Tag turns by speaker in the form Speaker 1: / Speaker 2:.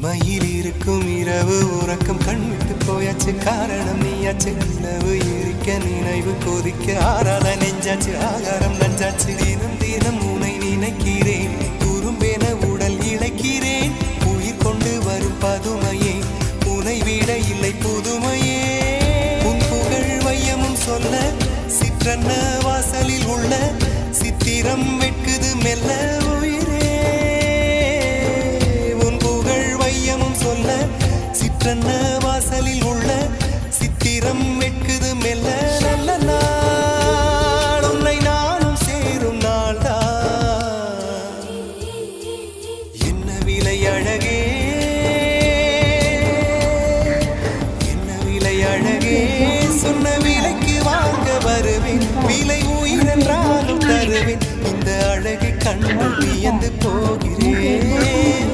Speaker 1: இமையில் இருக்கும் இரவு உறக்கம் கண்விட்டு போயாச்சு காரணம் நீயாச்சு நிலவு எரிக்க நினைவு கொதிக்க ஆறாத நெஞ்சாச்சு ஆகாரம் நஞ்சாச்சு தினம் தினம் உனை நினைக்கிறேன் குறும்பென உடல் இழைக்கிறேன் உயிர் கொண்டு வரும் பதுமையே உனை விட இல்லை புதுமையே உன் புகழ் வையமும் சொல்ல சிற்றன்ன வாசலில் உள்ள சித்திரம் வெட்குது மெல்ல உயிரே உன் புகழ் வையமும் சொல்ல சிற்றன்ன வாசலில் உள்ள சித்திரம் வெட்குது மெல்ல நல்ல நாள் உன்னை நானும் சேரும் நாள்தான் என்ன விலை அழகே என்ன விலை அழகே சொன்ன விலைக்கு வாங்க வருவேன் விலை உயிரென்றாலும் தருவேன் இந்த அழகை கண்டு வியந்து போகிறேன்